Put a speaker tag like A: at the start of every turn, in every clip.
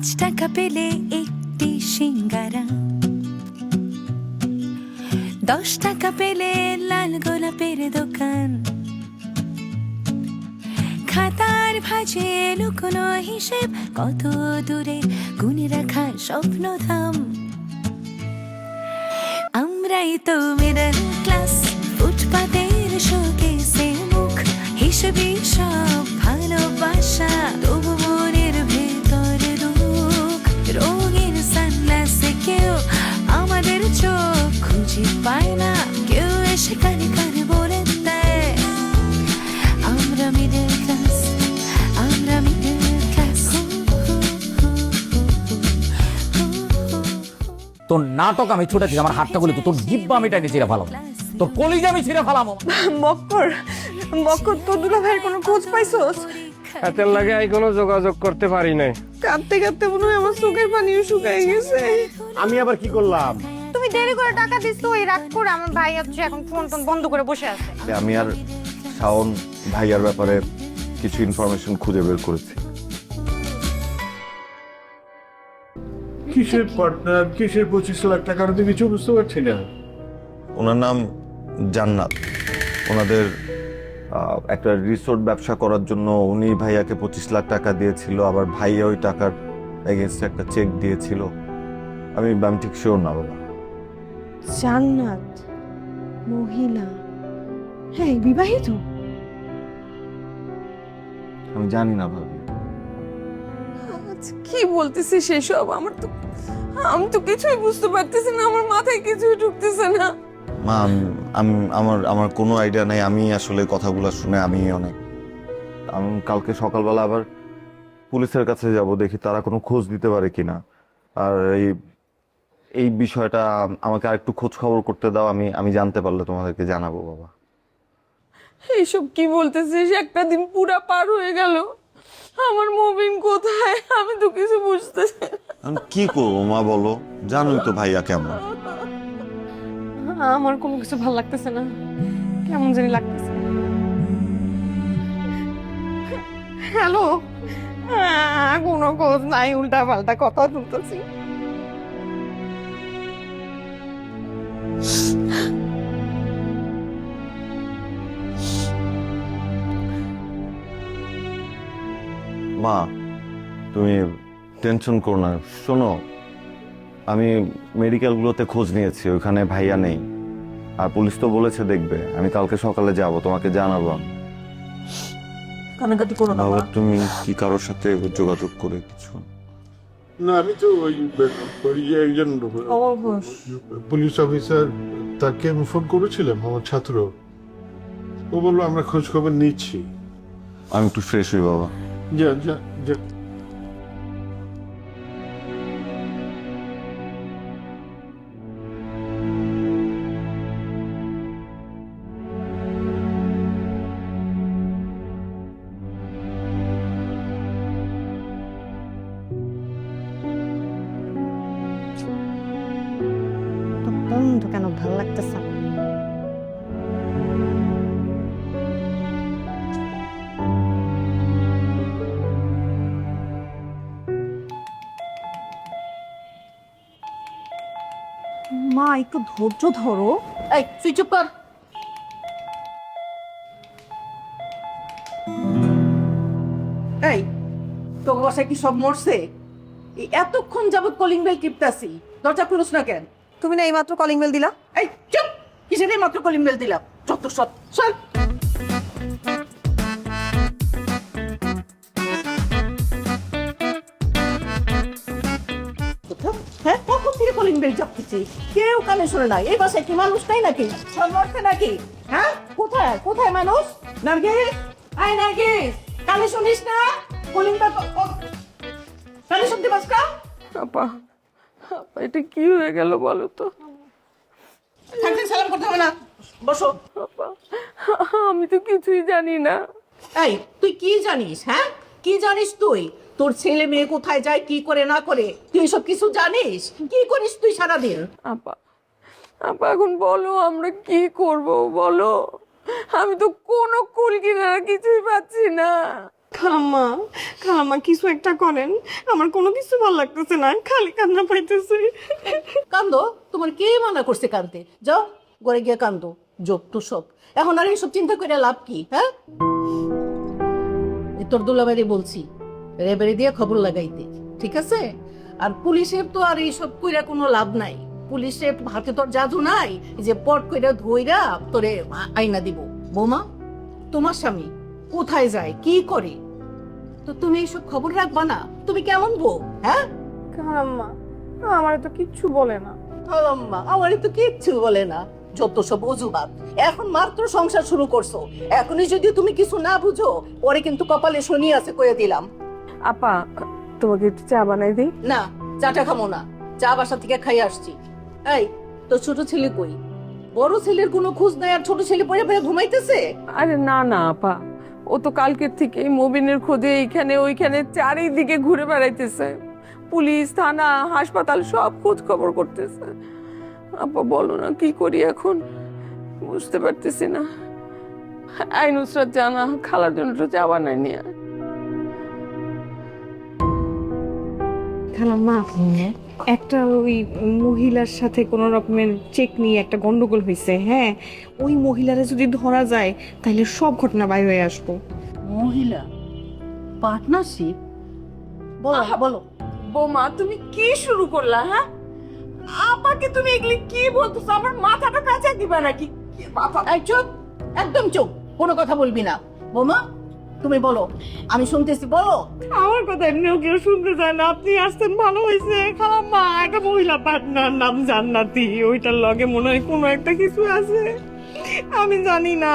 A: 5 টাকা পেলে একটি সিঙ্গারা, 10 টাকা পেলে লাল গোলাপের দোকান, খাতার ভাঁজে লুকোনো হিসেব, কত দূরে গুনে রাখা স্বপ্নধাম। আমরাই তো মিডল ক্লাস, ফুটপাতের শোকেসে মুখ, হিসেবে সব ভালোবাসা, তবু মনের ভেতর দুঃখ। রঙের সানগ্লাসে কেউ আমাদের চোখ খুঁজে পায় না, কেউ এসে কানে কানে বলে দেয় আমরা মিডল ক্লাস, আমরা মিডল ক্লাস।
B: তোর নাটক আমি ছুটেছি, আমার হাতটা গুলি তো তোর জিব্বা আমি টাইনে ছিঁড়ে ফেলাম, তোর কলিজা আমি ছিঁড়ে ফেলাম।
C: বক্কর বক্কর, তোর দুলা ভাইয়ের কোনো খোঁজ পাইছস?
D: হাতের লাগে আমি কোনো যোগাযোগ করতে পারি নাই।
C: কাঁদতে কাঁদতে মনে হয় আমার চোখের পানিও শুকাই গেছে।
E: আমি আবার কি করলাম?
F: তুমি দেরি করে টাকা দিছো, ওই রাগ করে আমার ভাই হচ্ছে এখন ফোন টোন বন্ধ করে বসে আছে।
G: আমি আর শাওন ভাইয়ার ব্যাপারে কিছু ইনফরমেশন খুঁজে বের করেছি।
E: কিসের পার্টনার, কিসের 25 লাখ টাকার তো কিছু বুঝতে পারছি না।
G: ওনার নাম জান্নাত। ওনাদের একটা রিসোর্ট ব্যবসা করার জন্য উনি ভাইয়াকে 25 লাখ টাকা দিয়েছিল, আবার ভাইয়া ওই টাকার এগেনস্টে একটা চেক দিয়েছিল। আমি ঠিক শিওর না বাবা।
C: জান্নাত মহিলা, হ্যাঁ বিবাহিত?
G: আমি জানি না ভাবি।
C: আচ্ছা, কি বলতেছিস সেসব? আমি তো কিছুই বুঝতে পারতেছি না, আমার মাথায় কিছুই ঢুকতেছে না।
G: মা আমার কোনো আইডিয়া নাই। আমি আসলে কথাগুলো শুনে আমি কালকে সকালবেলা আবার পুলিশের কাছে যাব, দেখি তারা কোনো খোঁজ দিতে পারে কিনা। আর এই বিষয়টা আমাকে আরেকটু খোঁজ খবর করতে দাও, আমি জানতে পারলে তোমাদেরকে জানাবো বাবা।
C: এইসব কি বলতেছিস? একটা দিন পুরা পার হয়ে গেল, আমার মুভিং কোথায়? আমি তো কিছু বুঝতেছি না।
G: আমি কি করবো মা বলো, জানোই তো ভাইয়া কেমন।
C: আমার কোনো কিছু ভালো লাগতেছে না, কেমন জানি লাগতেছে। হ্যালো, কোনো খোঁজ নাই, উল্টা পাল্টা কথা শুনতেছি।
G: মা তুমি টেনশন করো না। শোনো, আমি মেডিকেলগুলোতে খোঁজ নিয়েছি, ওইখানে ভাইয়া নেই। আর পুলিশ তো বলেছে দেখবে। আমি কালকে সকালে যাব, তোমাকে জানাবো।
C: কানাকাটি করো না।
G: বাবা তুমি কি কারোর সাথে যোগাযোগ করে কিছু?
E: না, আমি তো ওই যে একজন পুলিশ অফিসার, তাকে আমি ফোন করেছিলাম, আমার ছাত্র। ও বললো আমরা খোঁজ খবর নিচ্ছি।
G: আমি একটু ফ্রেশ হই বাবা।
E: যা যা যা।
F: বন্ধু কেন ভালো লাগতেছে না?
C: মা একটু ধৈর্য ধরো।
H: এই তুই চুপ কর। এই তোর বাসায় কি সব মরছে? এই এতক্ষণ যাবত কলিং বেল টিপতাছি, দরজা খুলোস না কেন?
C: তুমি না এইমাত্র কলিং বেল দিলা।
H: এই চুপ! কিসের এই মাত্র কলিং বেল দিলাম? যত সব সব হ্যাঁ, কখন থেকে কলিং বেল চাপতেছি, কেউ কানে শোনে নাই। এই বাসায় কি মানুষ নাই নাকি? সব মরছে নাকি? হ্যাঁ, কোথায় কোথায় মানুষ? নার্গিস, আয় নার্গিস, কানে শুনিস না? কলিং বেল কানে শুনতে পাস না?
C: আপা, আপা এটা কি হয়ে গেল বলো তো?
H: থাকতে সালাম করতে হবে না, বসো।
C: আপা, আমি তো কিছুই জানি না।
H: এই তুই কি জানিস? হ্যাঁ, কি জানিস তুই? তোর ছেলে মেয়ে কোথায় যায়, কি করে না করে, তুই সব কিছু জানিস? কি করিস তুই সারাদিন?
C: আপা, আপা এখন বলো আমরা কি করব বলো? আমি তো কোনো কুল কিনারা কিছুই পাচ্ছি না। খালাম্মা খালাম্মা কিছু একটা করেন, আমার কোনো কিছু ভালো লাগতেছে না, খালি কান্না পাইতেছে।
H: কান্দো, তোমার কে মানা করছে কান্দতে? যাও ঘরে গিয়ে কান্দো, যোগ তো সব। এখন আর এইসব চিন্তা করে লাভ কি? হ্যাঁ, তোর দুলাবাড়ি বলছি রেবাড়ি দিয়ে খবর লাগাইতে, ঠিক আছে? আর পুলিশের তো আর এইসব কইরা কোনো লাভ নাই। পুলিশের হাতে তোর জাদু নাই যে পট কইরা ধইরা তোরে আইনা দিব। বৌমা, তোমার স্বামী কোথায় যায়, কি করে, তো তুমি এইসব খবর রাখবা না? তুমি কেমন বউ? হ্যাঁ
C: খালাম্মা আমার তো কিচ্ছু বলে না।
H: আম্মা আমারই তো কিচ্ছু বলে না, যত সব অজুহাত। এখন মাত্র সংসার শুরু করছো, এখনই যদি তুমি কিছু না বুঝো পরে কিন্তু কপালে শনি আছে, কয়ে দিলাম।
C: আপা তোমাকে একটু চা বানাই দিই?
H: না, চাটা খামো না, চা বাসা থেকে খাই আসছি। এই, তো ছোট ছেলে কই? বড় ছেলের কোনো খোঁজ নাই, আর ছোট ছেলে পরে পরে ঘুমাইতেছে?
C: আরে না না আপা, ও তো কালকের থেকে মবিনের খোঁজে এইখানে ওইখানে চারিদিকে ঘুরে বেড়াইতেছে, পুলিশ থানা হাসপাতাল সব খোঁজ খবর করতেছে। আপা বলো না কি করি এখন, বুঝতে পারতেছি না। আই নুসরাত জানা খালার জন্য তো যাওয়া নাই নিয়ে। খালাম্মা একটা ওই মহিলার সাথে কোন রকমের চেক নিয়ে একটা গন্ডগোল হয়েছে। হ্যাঁ, ওই মহিলারা যদি ধরা যায় তাহলে সব ঘটনা বাইরে হয়ে আসবো।
H: মহিলা পার্টনারশিপ? বলো বলো।
C: বোমা তুমি কি শুরু করলা? হ্যাঁ, আপাকে তুমি এগুলি কি বলতেছো? আমার মাথাটা কাঁচা দিবা নাকি?
H: এই চুপ, একদম চুপ, কোনো কথা বলবি না। বোমা তুমি বলো, আমি শুনতেছি, বলো।
C: আমার কথা এমনিও কেউ শুনতে চায় না, আপনি আসতেন ভালো হয়েছে। খালাম্মা একটা মহিলা পার্টনার নাম জান্নাতি, ওইটার লগে মনে হয় কোনো একটা কিছু আছে, আমি জানি না।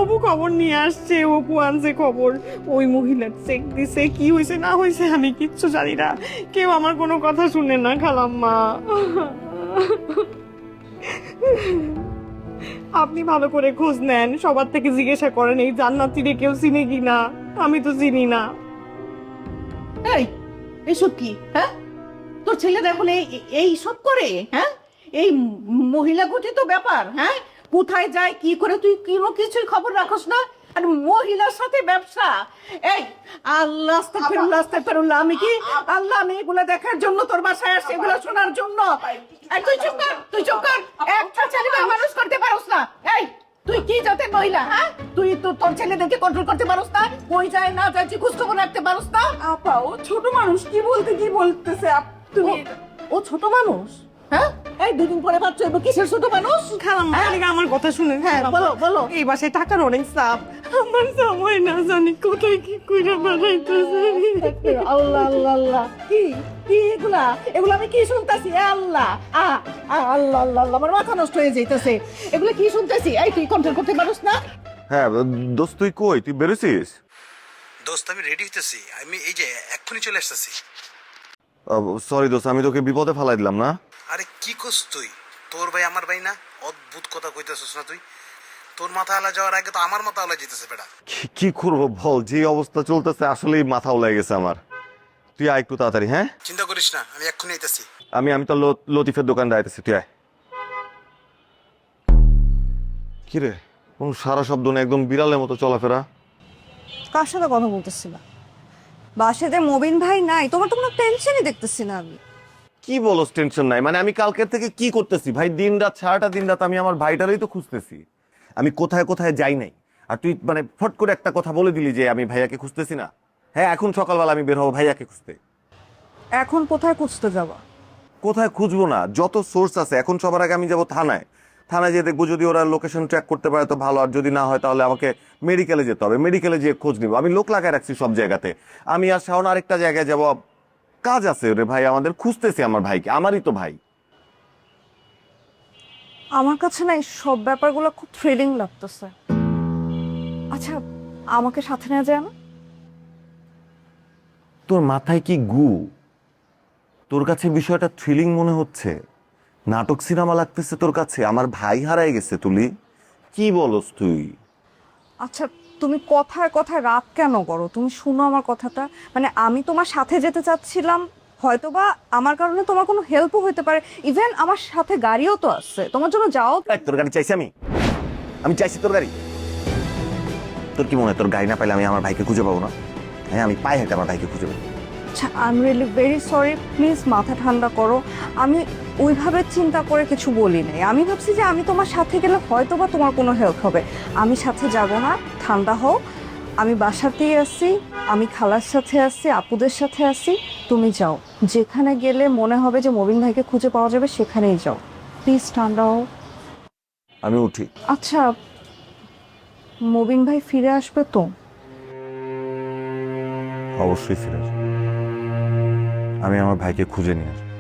C: অপু খবর নিয়ে আসছে, অপু আনছে খবর, ওই মহিলার চেক দিছে, কি হয়েছে না হয়েছে আমি কিচ্ছু জানি না। কেউ আমার কোনো কথা শুনে না খালাম্মা। আপনি ভালো করে খোঁজ নেন, সবার থেকে জিজ্ঞাসা করেন এই জান্নাতিরে কেউ চিনে কিনা, আমি তো চিনি না।
H: এই এসব কি? হ্যাঁ, তোর ছেলেরা এখন এই সব করে? হ্যাঁ, এই মহিলা গঠিত ব্যাপার? হ্যাঁ, কোথায় যায় কি করে তুই কোনো কিছুই খবর রাখোস না, আর মহিলার সাথে ব্যবসা? এই আল্লাহ আস্তাগফিরুল্লাহ আস্তাগফিরুল্লাহ, আমি কি আল্লাহ, আমি এগুলো দেখার জন্য তোর বাসায় আসছি, এগুলো শোনার জন্য? এই তুই চুপ কর, তুই চুপ কর, একটা ছেলে মানুষ করতে পারোস না? এই তুই কি জাতের মহিলা? হ্যাঁ, তুই তো তোর ছেলেদেরকে কন্ট্রোল করতে পারোস না? কই যায় না যায় তুই খোঁজ খবর রাখতে পারোস না?
C: আপা ও ছোট মানুষ, কি বলতেছে তুমি?
H: ও ছোট মানুষ? হ্যাঁ, এই দুদিন পরে বাচ্চা হইব, কিসের ছোট মানুষ?
C: খালাম্মা আমার কথা শুনেন।
H: হ্যাঁ বলো বলো।
C: এই বাসায় টাকার অনেক চাপ, আমার সময় না জানি কোথায় কি কইরা বানাইতেছে।
H: আল্লাহ আল্লাহ আল্লাহ, কি কি এগুলা এগুলা আমি কি শুনতাছি? আল্লাহ আল্লাহ আল্লাহ আল্লাহ, আমার মাথা নষ্ট হয়ে যাইতেছে, এগুলা কি শুনতাছি? এই তুই কন্ট্রোল করতে পারোস না?
G: হ্যাঁ দোস্ত, তুই কই? তুই বেরোছিস?
I: দোস্ত আমি রেডি হইতেছি, আমি এই যে এক্ষুনি চলে আসতেছি।
G: সরি দোস্ত, আমি তোকে বিপদে ফেলাই দিলাম না?
I: আরে কি করছ তুই? তোর ভাই আমার ভাই না? অদ্ভুত কথা কইতেছস না তুই? তোর মাথা আলা যাওয়ার আগে তো আমার মাথা আলা যেতেছে বেটা।
G: কি করবো বল, যে অবস্থা চলতেছে আসলেই মাথা উলাই গেছে আমার। তুই আয় একটু তাড়াতাড়ি। হ্যাঁ,
I: চিন্তা করিস না, আমি এক্ষুনি আইতেছি।
G: আমি তো লতিফের দোকান দাঁড়াইতেছি, তুই আয়। কিরে, কোন সারা শব্দ নেই, একদম বিড়ালের মতো চলাফেরা।
J: কার সাথে কথা বলতেছি না? বাসাতে মবিন ভাই নাই, তোমার তো কোনো টেনশনই দেখতেছি না আমি।
G: কি বলস টেনশন নাই? মানে আমি কালকের থেকে কি করতেছি ভাই, দিন রাত সারাটা দিন রাত আমি আমার ভাইটারই তো খুঁজতেছি। আমি কোথায় কোথায় যাই নাই, আর তুই মানে ফট করে একটা কথা বলে দিলি যে আমি ভাইয়াকে খুঁজতেছি না। হ্যাঁ, এখন সকালবেলা আমি বের হবো ভাইয়াকে খুঁজতে।
J: এখন কোথায় খুঁজতে যাবা?
G: কোথায় খুঁজবো না, যত সোর্স আছে। এখন সবার আগে আমি যাবো থানায়। থানায় যেয়ে দেখবো, যদি ওরা লোকেশন ট্র্যাক করতে পারে তো ভালো, আর যদি না হয় তাহলে আমাকে মেডিকেলে যেতে হবে। মেডিকেলে যেয়ে খোঁজ নিবো। আমি লোক লাগায় রাখছি সব জায়গাতে। আমি আর শাওন আরেকটা জায়গায় যাবো, কাজ আছে রে ভাই আমাদের, খুঁজতেছি আমার ভাইকে, আমারই তো ভাই।
J: আমার কাছে না এই সব ব্যাপারগুলো খুব থ্রিলিং লাগতেছে। আচ্ছা, আমাকে সাথে নিয়ে যায় না?
G: তোর মাথায় কি গু? তোর কাছে বিষয়টা থ্রিলিং মনে হচ্ছে? নাটক সিনেমা লাগতেছে তোর কাছে? আমার ভাই হারায় গেছে তুলি, কি বলস তুই?
J: আচ্ছা, তুমি কথায় কথায় রাগ কেন করো? তুমি শুনো আমার কথাটা। মানে আমি তোমার সাথে যেতে চাচ্ছিলাম, হয়তোবা আমার কারণে তোমার কোনো হেল্পও হতে পারে। ইভেন আমার সাথে গাড়িও তো আছে, তোমার জন্য যাও।
G: তোর গাড়ি চাইছি? আমি চাইছি তোর গাড়ি? তোর কি মনে হয় তোর গাড়ি না পাইলে আমি আমার ভাইকে খুঁজে পাবো না? হ্যাঁ, আমি পাই হেঁটে আমার ভাইকে খুঁজে পাবো।
J: আচ্ছা, I am really very sorry, please মাথা ঠান্ডা করো। আমি ওইভাবে চিন্তা করে কিছু বলি নাই। আমি ভাবছি যে আমি তোমার সাথে গেলে হয়তো বা তোমার কোনো হেল্প হবে। আমি সাথে যাব না, ঠান্ডা হও। আমি বাসাতেই আছি, আমি খালার সাথে আছি, আপুদের সাথে আছি। তুমি যাও, যেখানে গেলে মনে হবে যে মবিন ভাইকে খুঁজে পাওয়া যাবে সেখানেই যাও। প্লিজ ঠান্ডা হও।
G: আমি উঠি।
J: আচ্ছা, মবিন ভাই ফিরে আসবে তো?
G: অবশ্যই ফিরে আসবো। আমি আমার ভাইকে খুঁজে নিয়ে আসবো,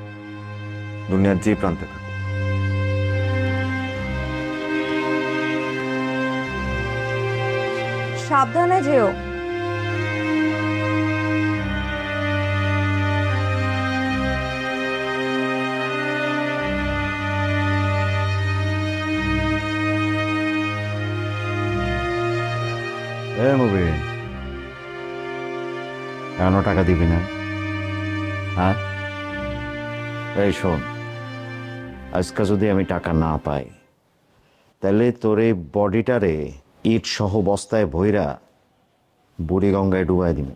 G: দুনিয়ার যে প্রান্তে থাকুক।
J: সাবধানে যেও।
B: মুবিন, কেন টাকা দিবি না? হ্যাঁ, এই শোন, আজকে যদি আমি টাকা না পাই তাহলে তোর এই বডিটারে ইট সহ বস্তায় ভইরা বুড়িগঙ্গায় ডুবাই দিবি।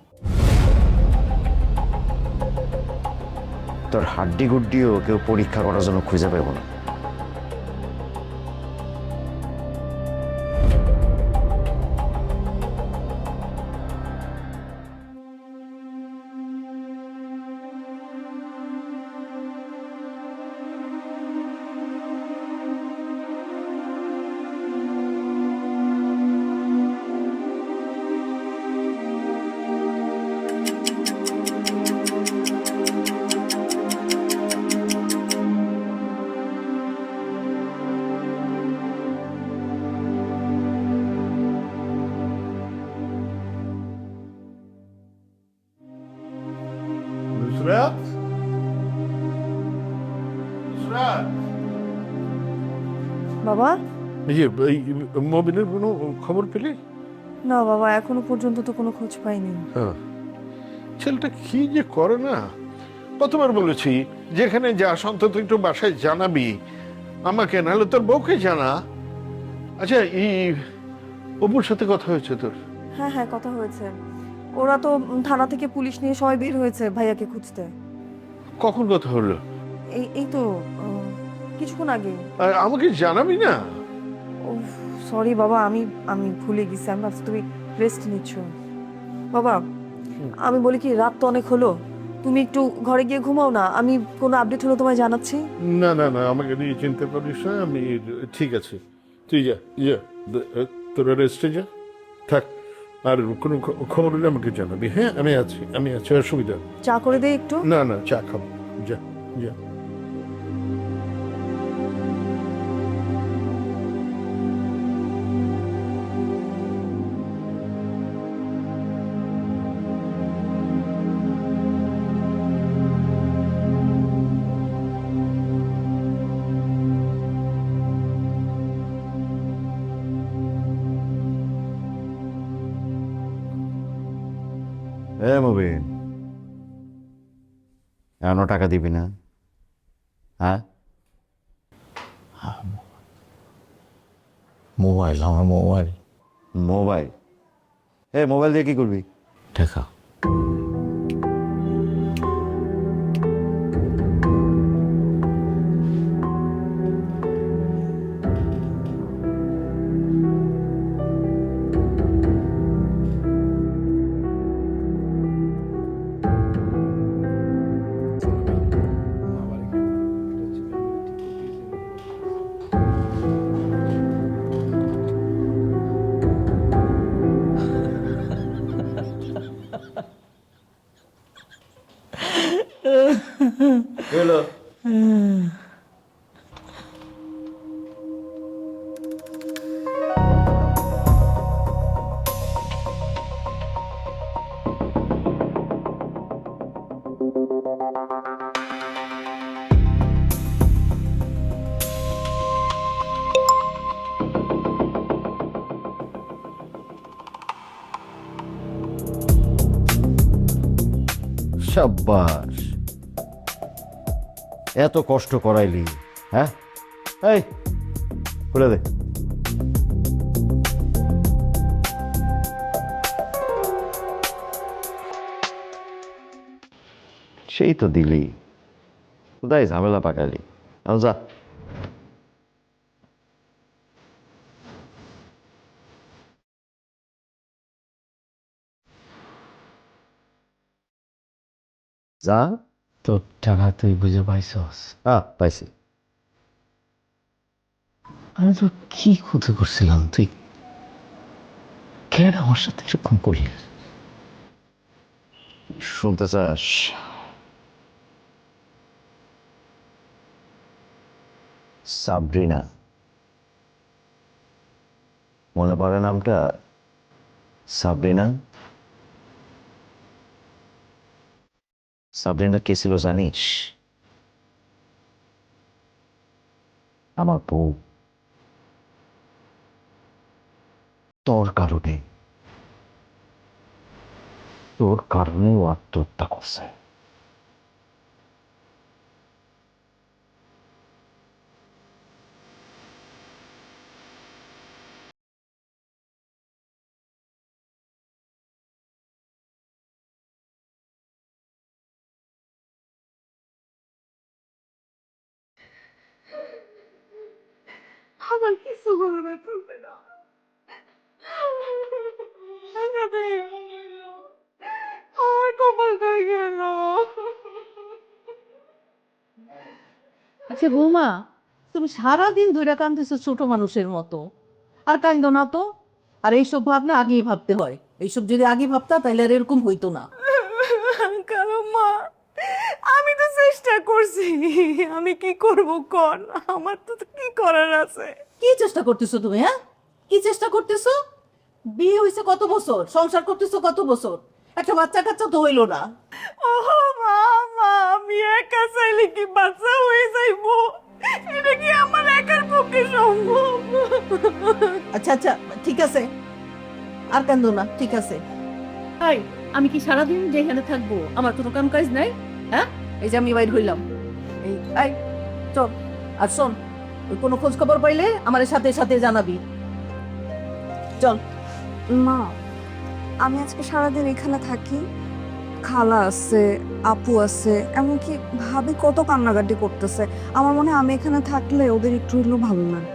B: তোর হাড্ডি গুড্ডিও কেউ পরীক্ষা করার জন্য খুঁজে পাব না।
E: নুসরাত, নুসরাত,
J: বাবা?
E: এই মবিনের কোনো খবর পেলে?
J: না বাবা, এখনো পর্যন্ত তো কোনো খোঁজ পাইনি।
E: হ্যাঁ, ছেলেটা কি যে করে না। কতবার বলেছি যেখানে যাস অন্তত একটু বাসায় জানাবি আমাকে, নাহলে তোর বউকে জানা। আচ্ছা, এই অপুর সাথে কথা হয়েছে তোর?
J: হ্যাঁ হ্যাঁ, কথা হয়েছে। ওরা তো থানা থেকে পুলিশ নিয়ে সবাই বের হয়েছে ভাইয়াকে খুঁজতে।
E: কখন কথা হলো?
J: এই তো কিছুক্ষণ আগে।
E: আর আমাকে জানাবি না?
J: সরি বাবা, আমি ভুলে গেছি। আমি ভাবছি তুমি রেস্ট নিচ্ছ। বাবা, আমি বলি কি, রাত তো অনেক হলো, তুমি একটু ঘরে গিয়ে ঘুমাও না। আমি কোনো আপডেট হলো তোমায় জানাচ্ছি।
E: না না না, আমাকে নিয়ে চিন্তা করিস না, আমি ঠিক আছে। তুই যা, তোরা রেস্টে যা, থাক। আর কোনো খবর হলে আমাকে জানাবি। হ্যাঁ, আমি আছি, অসুবিধা।
J: চা করে দেই একটু?
E: না না, চা খাবো, যা যা।
B: মুবিন, এখনো টাকা দিবি না? হ্যাঁ,
K: মোবাইল, আমার মোবাইল।
B: মোবাইল? মোবাইল দিয়ে কি করবি?
K: টাকা।
B: সাব্বাস, এত কষ্ট করাইলি। হ্যাঁ, এই খুলে দে। সেই তো দিলি, কোথায় ঝামেলা পাকালি? এখন যা। যা।
K: তোর টাকা তুই বুঝে পাইছস?
B: পাইছি।
K: আমি তো কি ক্ষতি করছিলাম, তুই কেন আমার সাথে এরকম করলি?
B: শুনতে চাস? সাবরিনা, মনে পড়ে নামটা? সাবরিনা। সাবরিনা কে ছিল জানিস? আমার বউ। তোর কারণে ও আত্মহত্যা করছে।
C: আমার কিছু করবে চলবে না। আমার কপালটা গেল।
H: আচ্ছা বৌমা, তুমি সারাদিন ধরে কাঁদতেছো ছোট মানুষের মতো, আর কান্দো না তো। আর এইসব ভাবনা আগেই ভাবতে হয়, এইসব যদি আগে ভাবতা তাহলে আর এরকম হইতো না।
C: কারণ মা, আমি তো চেষ্টা করছি, আমি কি করব কর, আমার তো কি করার আছে?
H: কি চেষ্টা করতেছো তুমি? হ্যাঁ, কি চেষ্টা করতেছো? বিয়ে হয়েছে কত বছর, সংসার করতেছো কত বছর, একটা বাচ্চা কাচ্চা তো হইলো না।
C: ও মা, আমি একা চাইলে কি বাচ্চা হয়ে যাইবো? এটা কি আমার একার পক্ষে সম্ভব?
H: আচ্ছা আচ্ছা, ঠিক আছে, আর কান্দো না, ঠিক আছে। এই, আমি কি সারাদিন যেখানে থাকবো? আমার কোনো কাম কাজ নাই? হ্যাঁ, এই যে আমি বাইর হইলাম, এই চল। আর শোন, ওই কোনো খোঁজ খবর পাইলে আমার সাথে সাথে জানাবি। চল।
J: মা, আমি আজকে সারাদিন এখানে থাকি। খালা আছে, আপু আছে, এমনকি ভাবি কত কান্নাকাটি করতেছে। আমার মনে হয় আমি এখানে থাকলে ওদের একটু হলেও ভালো লাগে।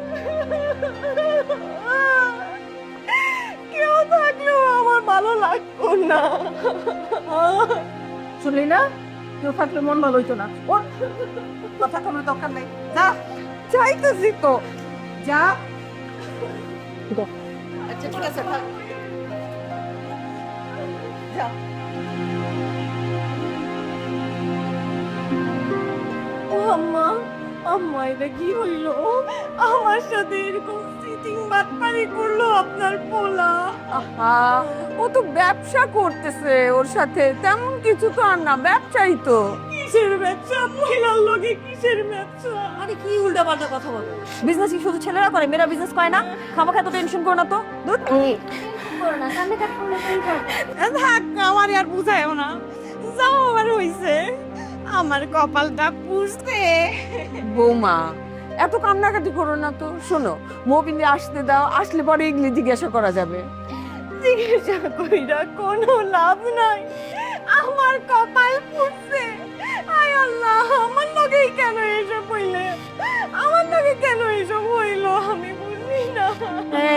C: কেউ থাকলেও আমার ভালো লাগতো না।
H: শুনলি না, কেউ থাকলে মন ভালো হইতো না। ওর কথা কোনো দরকার নেই, যা।
C: চাইতেছি তো,
H: যা। আচ্ছা ঠিক আছে, থাক। যা।
C: ও আম্মা, আম্মা এটা কি হইলো? আমার সাথে এরকম চিটিং বাটপারি করলো আপনার পোলা। আহা, ও তো ব্যবসা করতেছে, ওর সাথে তেমন কিছু তো আর না, ব্যবসাই তো। কিসের ব্যবসা? মহিলার লগে কিসের ব্যবসা?
H: আরে কি উল্টা পাল্টা কথা বলো?
J: বিজনেস কি শুধু ছেলেরা করে, মেয়েরা বিজনেস করে না? খামাখা তো টেনশন করো না তো।
C: থাক, আমার আর বুঝায়ও না, যাও, আমার হইছে, আমার কপালটা পুষতে। বৌমা, এত কান্নাকাটি করো না তো। শোনো, মবিনে আসতে দাও, আসলে পরে এগুলি জিজ্ঞাসা করা যাবে। জিজ্ঞাসা কইরা কোনো লাভ নাই, আমার কপাল পুষছে। আয় আল্লাহ, আমার লগেই কেন এসব হইলে? আমার লগে কেন এসব হইলো আমি বুঝি না।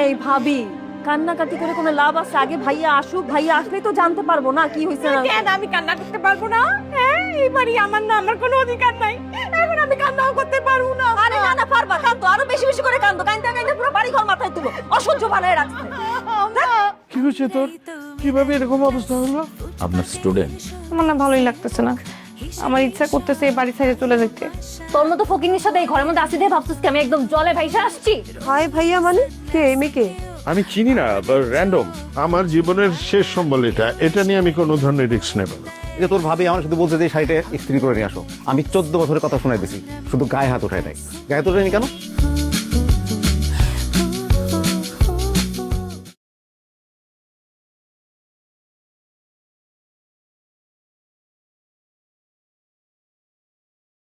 J: এই ভাবি, কান্নাকাটি করে কোনো লাভ আছে? আগে ভাইয়া আসুক, ভাইয়া আসলেই তো জানতে পারবো না কি হয়েছে না।
C: কেন আমি কান্না করতে পারবো না? হ্যাঁ, এবারই আমার না, আমার কোনো অধিকার নাই, এখন আমি কান্নাও করতে পারবো না।
J: আরে না না, পারবা, কান্দো, আরো বেশি বেশি করে কান্দো। কান্দতে কান্দতে পুরো বাড়ি ঘর মাথায় তুলো, অসহ্য বানায় রাখছে।
E: কি হয়েছে তোর? কিভাবে এরকম অবস্থা হলো?
K: আপনার স্টুডেন্ট?
F: আমার না ভালোই লাগতেছে না, আমার ইচ্ছা করতেছে এই বাড়ি ছেড়ে চলে যেতে।
J: তোর মতো ফকিনের সাথে এই ঘরের মধ্যে আসি দিয়ে ভাবছিস কি আমি একদম জলে ভাইসা আসছি?
C: হাই ভাইয়া, মানে কে? এই মেয়েকে
D: আমি চিনি না, র্যান্ডম।
E: আমার জীবনের শেষ সম্বল এটা নিয়ে আমি কোনো ধরনের রিস্ক নেব না।
L: যে তোর ভাবি আমার সাথে বলছে যে শাড়িটা ইস্ত্রি করে নিয়ে আসো। আমি 14 বছরের কথা শোনাই দিছি, শুধু গায়ে হাত উঠায় নাই। গায়ে হাত উঠায়নি কেন?